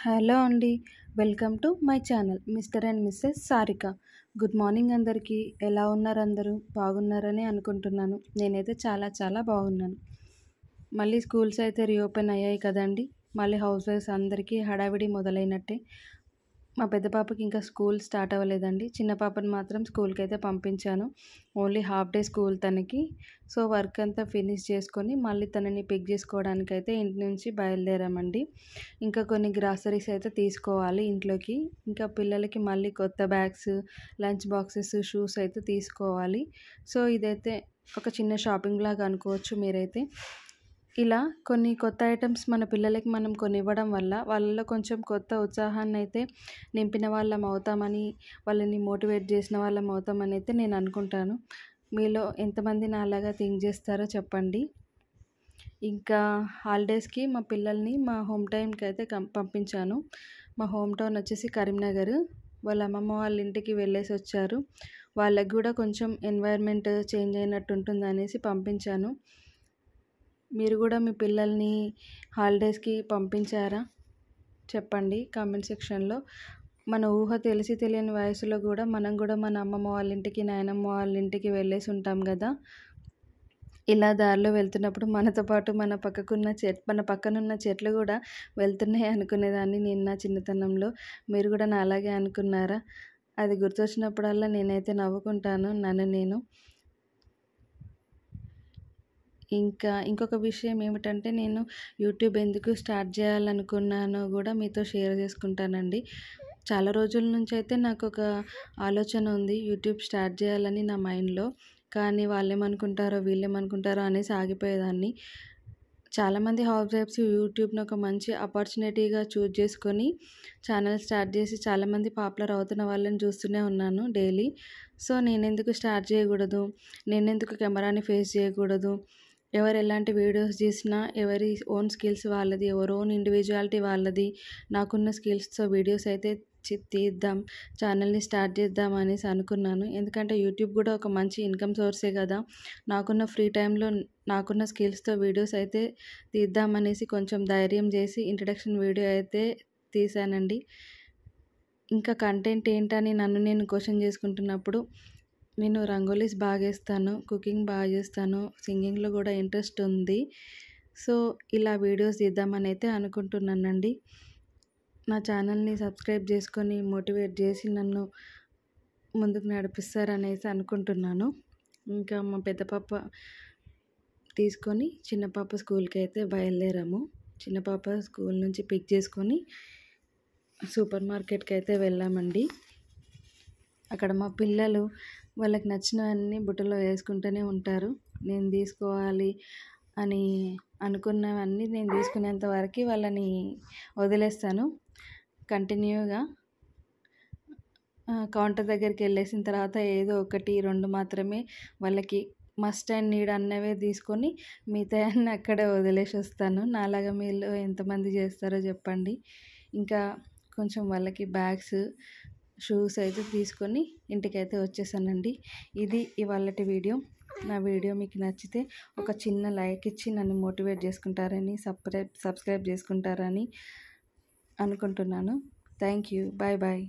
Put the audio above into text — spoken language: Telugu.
హలో అండి. Welcome to my channel mister and missus Sarika. Good morning అందరికీ. ఎలా ఉన్నారు అందరూ? బాగున్నారని అనుకుంటున్నాను. నేనైతే చాలా చాలా బాగున్నాను. మళ్ళీ స్కూల్స్ అయితే రీఓపెన్ అయ్యాయి కదండి. మళ్ళీ హౌస్ వైఫ్స్ అందరికీ హడావిడి మొదలైనట్టే. మా పెద్ద పాపకి ఇంకా స్కూల్ స్టార్ట్ అవ్వలేదండి. చిన్న పాపను మాత్రం స్కూల్కి అయితే పంపించాను. ఓన్లీ హాఫ్ డే స్కూల్ తనకి. సో వర్క్ అంతా ఫినిష్ చేసుకొని మళ్ళీ తనని పిక్ చేసుకోవడానికి అయితే ఇంటి నుంచి బయలుదేరామండి. ఇంకా కొన్ని గ్రాసరీస్ అయితే తీసుకోవాలి ఇంట్లోకి. ఇంకా పిల్లలకి మళ్ళీ కొత్త బ్యాగ్స్, లంచ్ బాక్సెస్, షూస్ అయితే తీసుకోవాలి. సో ఇదైతే ఒక చిన్న షాపింగ్ లాగా అనుకోవచ్చు మీరైతే. ఇలా కొన్ని కొత్త ఐటమ్స్ మన పిల్లలకి మనం కొనివ్వడం వల్ల వాళ్ళలో కొంచెం కొత్త ఉత్సాహాన్ని అయితే నింపిన వాళ్ళం అవుతామని, వాళ్ళని మోటివేట్ చేసిన వాళ్ళం అవుతామని అయితే నేను అనుకుంటాను. మీలో ఎంతమంది నాలాగా థింక్ చేస్తారో చెప్పండి. ఇంకా హాలిడేస్కి మా పిల్లల్ని మా హోమ్ టౌన్కి అయితే పంపించాను. మా హోమ్ టౌన్ వచ్చేసి కరీంనగర్. వాళ్ళ అమ్మమ్మ వాళ్ళ ఇంటికి వెళ్ళేసి వచ్చారు. వాళ్ళకి కూడా కొంచెం ఎన్వైర్న్మెంట్ చేంజ్ అయినట్టు ఉంటుంది అనేసి పంపించాను. మీరు కూడా మీ పిల్లల్ని హాలిడేస్కి పంపించారా? చెప్పండి కామెంట్ సెక్షన్లో. మన ఊహ తెలిసి తెలియని వయసులో కూడా మనం కూడా మన అమ్మమ్మ వాళ్ళ ఇంటికి, నాయనమ్మ వాళ్ళ ఇంటికి వెళ్ళేసి ఉంటాం కదా. ఇలా దారిలో వెళ్తున్నప్పుడు మనతో పాటు మన పక్కనున్న చెట్లు కూడా వెళ్తున్నాయి అనుకునేదాన్ని నేను నా చిన్నతనంలో. మీరు కూడా నా అలాగే అనుకున్నారా? అది గుర్తొచ్చినప్పుడల్లా నేనైతే నవ్వుకుంటాను నన్ను నేను. ఇంకొక విషయం ఏమిటంటే, నేను యూట్యూబ్ ఎందుకు స్టార్ట్ చేయాలనుకున్నానో కూడా మీతో షేర్ చేసుకుంటానండి. చాలా రోజుల నుంచి అయితే నాకు ఒక ఆలోచన ఉంది యూట్యూబ్ స్టార్ట్ చేయాలని నా మైండ్లో. కానీ వాళ్ళేమనుకుంటారో వీళ్ళేమనుకుంటారో అనేసి ఆగిపోయేదాన్ని. చాలామంది హౌస్ వైఫ్స్ యూట్యూబ్ని ఒక మంచి ఆపర్చునిటీగా చూజ్ చేసుకొని ఛానల్ స్టార్ట్ చేసి చాలామంది పాపులర్ అవుతున్న వాళ్ళని చూస్తూనే ఉన్నాను డైలీ. సో నేనెందుకు స్టార్ట్ చేయకూడదు, నేనెందుకు కెమెరాని ఫేస్ చేయకూడదు, ఎవరు ఎలాంటి వీడియోస్ చేసినా ఎవరి ఓన్ స్కిల్స్ వాళ్ళది, ఎవరి ఓన్ ఇండివిజువాలిటీ వాళ్ళది. నాకున్న స్కిల్స్తో వీడియోస్ అయితే తీద్దాం, ఛానల్ని స్టార్ట్ చేద్దాం అనేసి అనుకున్నాను. ఎందుకంటే యూట్యూబ్ కూడా ఒక మంచి ఇన్కమ్ సోర్సే కదా. నాకున్న ఫ్రీ టైంలో నాకున్న స్కిల్స్తో వీడియోస్ అయితే తీద్దామనేసి కొంచెం ధైర్యం చేసి ఇంట్రడక్షన్ వీడియో అయితే తీశానండి. ఇంకా కంటెంట్ ఏంటని నన్ను నేను క్వశ్చన్ చేసుకుంటున్నప్పుడు, నేను రంగోలీస్ బాగా వేస్తాను, కుకింగ్ బాగా చేస్తాను, సింగింగ్లో కూడా ఇంట్రెస్ట్ ఉంది. సో ఇలా వీడియోస్ తీద్దామని అయితే అనుకుంటున్నానండి. నా ఛానల్ని సబ్స్క్రైబ్ చేసుకొని మోటివేట్ చేసి నన్ను ముందుకు నడిపిస్తారనేసి అనుకుంటున్నాను. ఇంకా మా పెద్ద పాప తీసుకొని చిన్న పాప స్కూల్కి అయితే బయలుదేరాము. చిన్న పాప స్కూల్ నుంచి పిక్ చేసుకొని సూపర్ మార్కెట్కి అయితే వెళ్ళామండి. అక్కడ మా పిల్లలు వాళ్ళకి నచ్చినవన్నీ బుట్టలో వేసుకుంటూనే ఉంటారు. నేను తీసుకోవాలి అని అనుకున్నవన్నీ నేను తీసుకునేంత వరకు వాళ్ళని వదిలేస్తాను. కంటిన్యూగా కౌంటర్ దగ్గరికి వెళ్ళేసిన తర్వాత ఏదో ఒకటి రెండు మాత్రమే వాళ్ళకి మస్ట్ అండ్ నీడ్ అన్నవే తీసుకొని మిగతాయన్నీ అక్కడే వదిలేసి వస్తాను. నాలాగా మీలో ఎంతమంది చేస్తారో చెప్పండి. ఇంకా కొంచెం వాళ్ళకి బ్యాగ్స్, షూస్ అయితే తీసుకొని ఇంటికైతే వచ్చేసానండి. ఇది ఇవాళటి వీడియో. నా వీడియో మీకు నచ్చితే ఒక చిన్న లైక్ ఇచ్చి నన్ను మోటివేట్ చేసుకుంటారని, సబ్స్క్రైబ్ చేసుకుంటారని అనుకుంటున్నాను. Thank you. Bye bye.